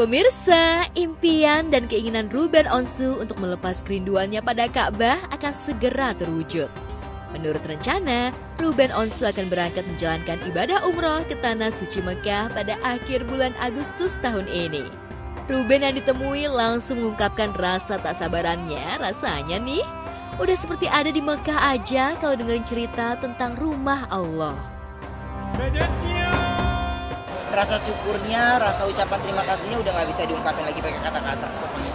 Pemirsa, impian dan keinginan Ruben Onsu untuk melepas kerinduannya pada Ka'bah akan segera terwujud. Menurut rencana, Ruben Onsu akan berangkat menjalankan ibadah umroh ke Tanah Suci Mekah pada akhir bulan Agustus tahun ini. Ruben yang ditemui langsung mengungkapkan rasa tak sabarannya. Rasanya nih, udah seperti ada di Mekah aja kalau dengerin cerita tentang rumah Allah. Rasa syukurnya, rasa ucapan terima kasihnya udah gak bisa diungkapin lagi pakai kata-kata pokoknya.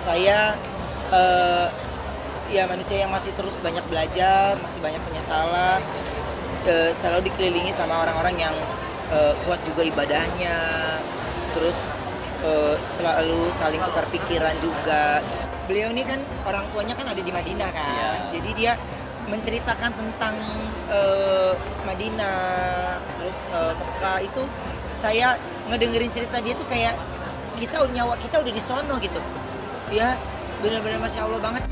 Saya ya manusia yang masih terus banyak belajar, masih banyak penyesalan, selalu dikelilingi sama orang-orang yang kuat juga ibadahnya, terus selalu saling tukar pikiran juga. Beliau ini kan orang tuanya kan ada di Madinah kan, jadi dia menceritakan tentang Madinah, terus Mekah itu saya ngedengerin cerita dia tuh kayak nyawa kita udah di sono gitu. Ya, benar-benar Masya Allah banget.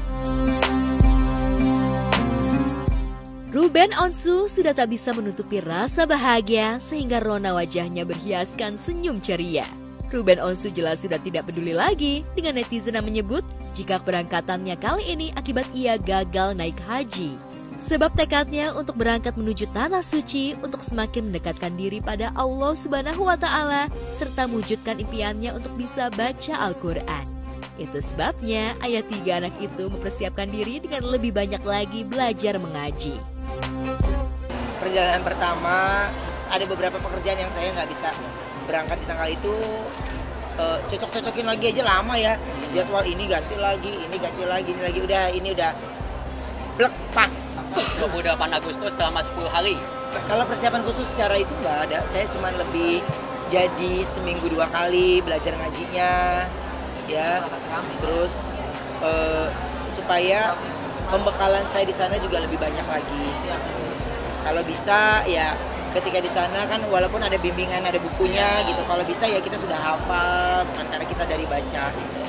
Ruben Onsu sudah tak bisa menutupi rasa bahagia sehingga rona wajahnya berhiaskan senyum ceria. Ruben Onsu jelas sudah tidak peduli lagi dengan netizen yang menyebut jika keberangkatannya kali ini akibat ia gagal naik haji. Sebab tekadnya untuk berangkat menuju Tanah Suci untuk semakin mendekatkan diri pada Allah Subhanahu wa Ta'ala serta mewujudkan impiannya untuk bisa baca Al-Quran. Itu sebabnya ayah 3 anak itu mempersiapkan diri dengan lebih banyak lagi belajar mengaji. Perjalanan pertama, ada beberapa pekerjaan yang saya nggak bisa berangkat di tanggal itu, cocok-cocokin lagi aja lama ya. Jadwal ini ganti lagi, ini ganti lagi, ini udah blek pas. 28 Agustus selama 10 hari. Kalau persiapan khusus secara itu nggak ada, saya cuma lebih jadi seminggu 2 kali belajar ngajinya, ya. Terus supaya pembekalan saya di sana juga lebih banyak lagi. Kalau bisa ya ketika di sana kan walaupun ada bimbingan, ada bukunya gitu. Kalau bisa ya kita sudah hafal, bukan karena kita dari baca. Gitu.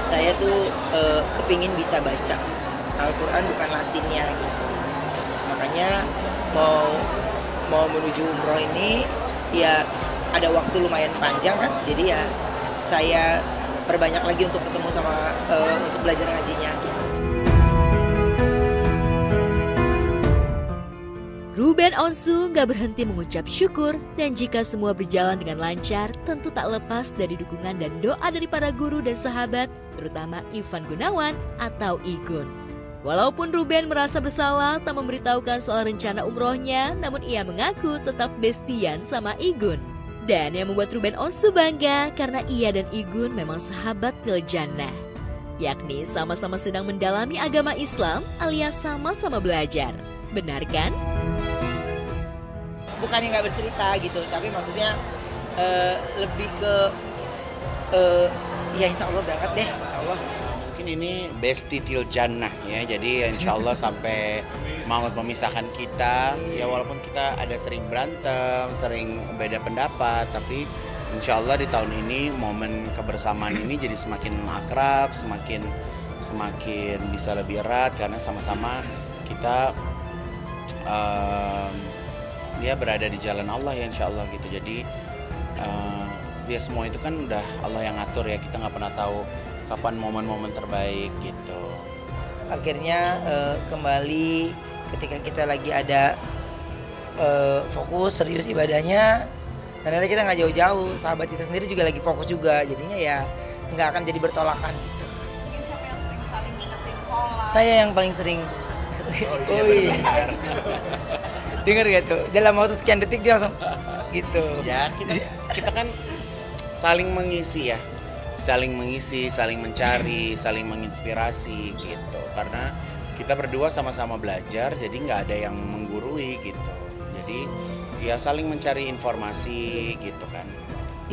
Saya tuh kepingin bisa baca Al-Quran bukan Latinnya gitu. Makanya mau menuju umroh ini ya ada waktu lumayan panjang kan. Jadi ya saya perbanyak lagi untuk ketemu sama untuk belajar ngajinya gitu. Ruben Onsu gak berhenti mengucap syukur dan jika semua berjalan dengan lancar tentu tak lepas dari dukungan dan doa dari para guru dan sahabat terutama Ivan Gunawan atau Igun. Walaupun Ruben merasa bersalah tak memberitahukan soal rencana umrohnya, namun ia mengaku tetap bestian sama Igun. Dan yang membuat Ruben Onsu bangga karena ia dan Igun memang sahabat til jannah. Yakni sama-sama sedang mendalami agama Islam alias sama-sama belajar. Benar kan? Bukannya nggak bercerita gitu, tapi maksudnya lebih ke ya insya Allah berangkat deh, insya Allah. Ini besti til jannah ya, jadi insya Allah sampai maut memisahkan kita ya, walaupun kita ada sering berantem, sering beda pendapat, tapi insya Allah di tahun ini momen kebersamaan ini jadi semakin akrab, semakin bisa lebih erat karena sama-sama kita dia berada di jalan Allah ya insya Allah gitu. Jadi ya semua itu kan udah Allah yang ngatur ya, kita nggak pernah tahu kapan momen-momen terbaik gitu. Akhirnya kembali ketika kita lagi ada fokus serius ibadahnya, ternyata kita nggak jauh-jauh, sahabat kita sendiri juga lagi fokus juga, jadinya ya nggak akan jadi bertolakan gitu. Siapa yang sering saling ingetin sholat? Saya yang paling sering. Oh iya benar. Dengar gak tuh? Dalam waktu sekian detik dia langsung gitu. Ya kita kan saling mengisi ya. Saling mengisi, saling mencari, saling menginspirasi gitu. Karena kita berdua sama-sama belajar, jadi nggak ada yang menggurui gitu. Jadi ya saling mencari informasi gitu kan.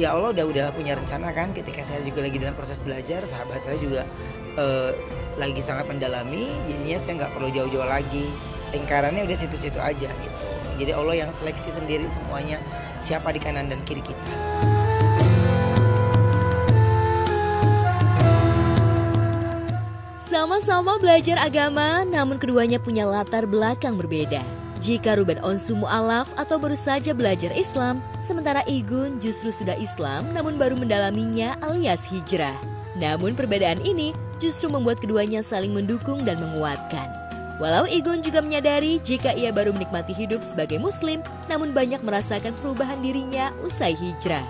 Ya Allah udah punya rencana kan. Ketika saya juga lagi dalam proses belajar, sahabat saya juga lagi sangat mendalami. Jadinya saya nggak perlu jauh-jauh lagi. Lingkarannya udah situ-situ aja gitu. Jadi Allah yang seleksi sendiri semuanya siapa di kanan dan kiri kita. Sama-sama belajar agama, namun keduanya punya latar belakang berbeda. jika Ruben Onsu mu'alaf atau baru saja belajar Islam, sementara Igun justru sudah Islam namun baru mendalaminya alias hijrah. Namun perbedaan ini justru membuat keduanya saling mendukung dan menguatkan. Walau Igun juga menyadari jika ia baru menikmati hidup sebagai muslim, namun banyak merasakan perubahan dirinya usai hijrah.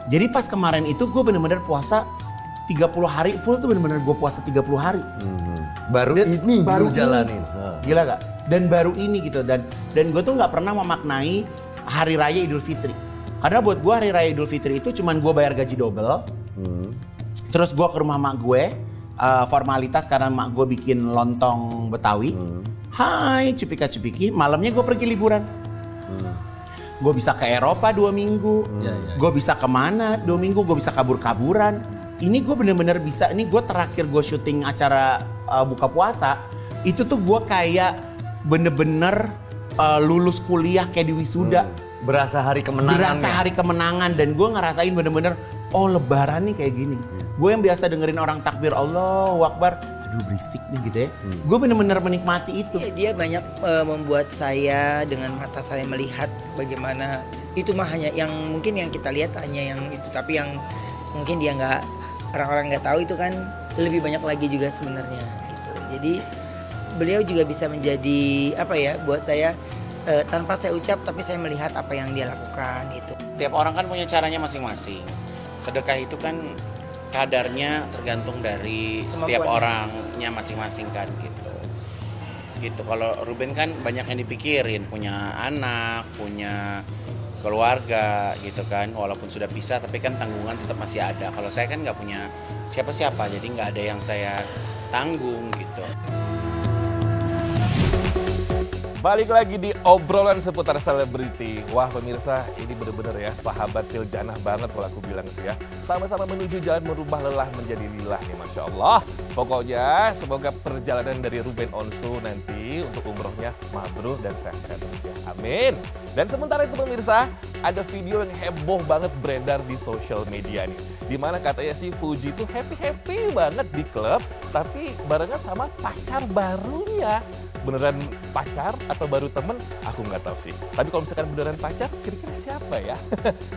Jadi pas kemarin itu gue bener-bener puasa 30 hari full tuh bener-bener gue puasa 30 hari. Baru jalanin. Gila gak? Dan baru ini gitu dan gue tuh nggak pernah memaknai hari raya Idul Fitri. Karena buat gue hari raya Idul Fitri itu cuman gue bayar gaji double. Terus gue ke rumah mak gue, formalitas karena mak gue bikin lontong Betawi. Hai cupika-cupiki, malamnya gue pergi liburan. Gue bisa ke Eropa 2 minggu, gue bisa kemana 2 minggu, gue bisa kabur-kaburan. Ini gue bener-bener bisa, ini gue terakhir gue syuting acara buka puasa, itu tuh gue kayak bener-bener lulus kuliah kayak di wisuda. Berasa hari kemenangan. Berasa hari kemenangan dan gue ngerasain bener-bener, oh lebaran nih kayak gini. Gue yang biasa dengerin orang takbir Allahu Akbar, aduh berisik nih gitu ya. Gue bener-bener menikmati itu. Dia banyak membuat saya dengan mata saya melihat bagaimana itu mah hanya yang mungkin yang kita lihat hanya yang itu, tapi yang mungkin dia nggak, orang-orang nggak tahu itu kan lebih banyak lagi juga sebenarnya gitu. Jadi beliau juga bisa menjadi apa ya buat saya tanpa saya ucap tapi saya melihat apa yang dia lakukan gitu. Tiap orang kan punya caranya masing-masing. Sedekah itu kan kadarnya tergantung dari setiap orangnya masing-masing kan gitu. Gitu kalau Ruben kan banyak yang dipikirin, punya anak, punya keluarga gitu kan, walaupun sudah pisah tapi kan tanggungan tetap masih ada. Kalau saya kan nggak punya siapa-siapa, jadi nggak ada yang saya tanggung gitu. Balik lagi di obrolan seputar selebriti. Wah pemirsa, ini bener-bener ya sahabat Tiljannah banget kalau aku bilang sih ya. Sama-sama menuju jalan merubah lelah menjadi lilah nih, Masya Allah. Pokoknya semoga perjalanan dari Ruben Onsu nanti untuk umrohnya mabrur dan sehat-sehat terus ya. Amin. Dan sementara itu pemirsa, ada video yang heboh banget beredar di sosial media nih. Dimana katanya si Fuji tuh happy-happy banget di klub, tapi barengan sama pacar barunya. Beneran pacar atau baru temen? Aku nggak tahu sih. Tapi kalau misalkan beneran pacar, kira-kira siapa ya?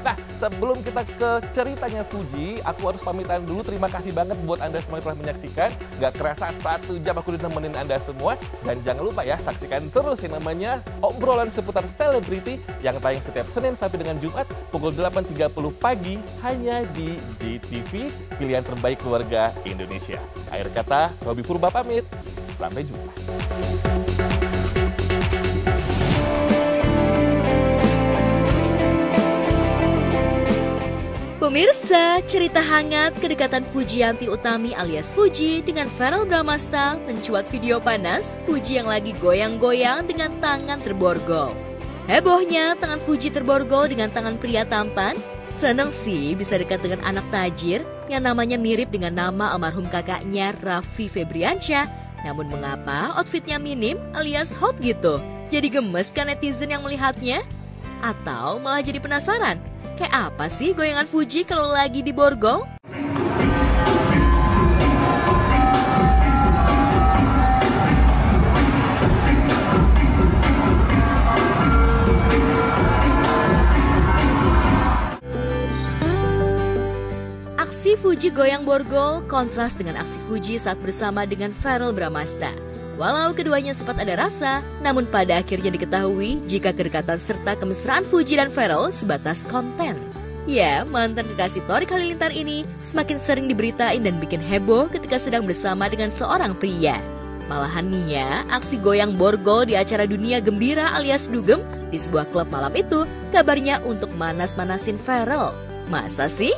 Nah, sebelum kita ke ceritanya Fuji, aku harus pamitan dulu. Terima kasih banget buat Anda semua yang telah menyaksikan. Nggak kerasa 1 jam aku ditemenin Anda semua. Dan jangan lupa ya, saksikan terus yang namanya obrolan seputar selebriti yang tayang setiap Senin sampai dengan Jumat pukul 8.30 pagi hanya di JTV, pilihan terbaik keluarga Indonesia. Akhir kata, Robi Purba pamit. Sampai jumpa. Pemirsa, cerita hangat kedekatan Fujianti Utami alias Fuji dengan Verrell Bramasta mencuat video panas Fuji yang lagi goyang-goyang dengan tangan terborgol. Hebohnya tangan Fuji terborgol dengan tangan pria tampan. Seneng sih bisa dekat dengan anak tajir yang namanya mirip dengan nama almarhum kakaknya Raffi Febriansyah. Namun mengapa outfitnya minim alias hot gitu? Jadi gemes kan netizen yang melihatnya? Atau malah jadi penasaran? Kayak apa sih goyangan Fuji kalau lagi di borgol? Aksi Fuji goyang borgol kontras dengan aksi Fuji saat bersama dengan Verrell Bramasta. Walau keduanya sempat ada rasa, namun pada akhirnya diketahui jika kedekatan serta kemesraan Fuji dan Verrell sebatas konten. Ya, mantan kekasih Torik Halilintar ini semakin sering diberitain dan bikin heboh ketika sedang bersama dengan seorang pria. Malahan nih ya, aksi goyang borgol di acara Dunia Gembira alias Dugem di sebuah klub malam itu kabarnya untuk manas-manasin Verrell. Masa sih?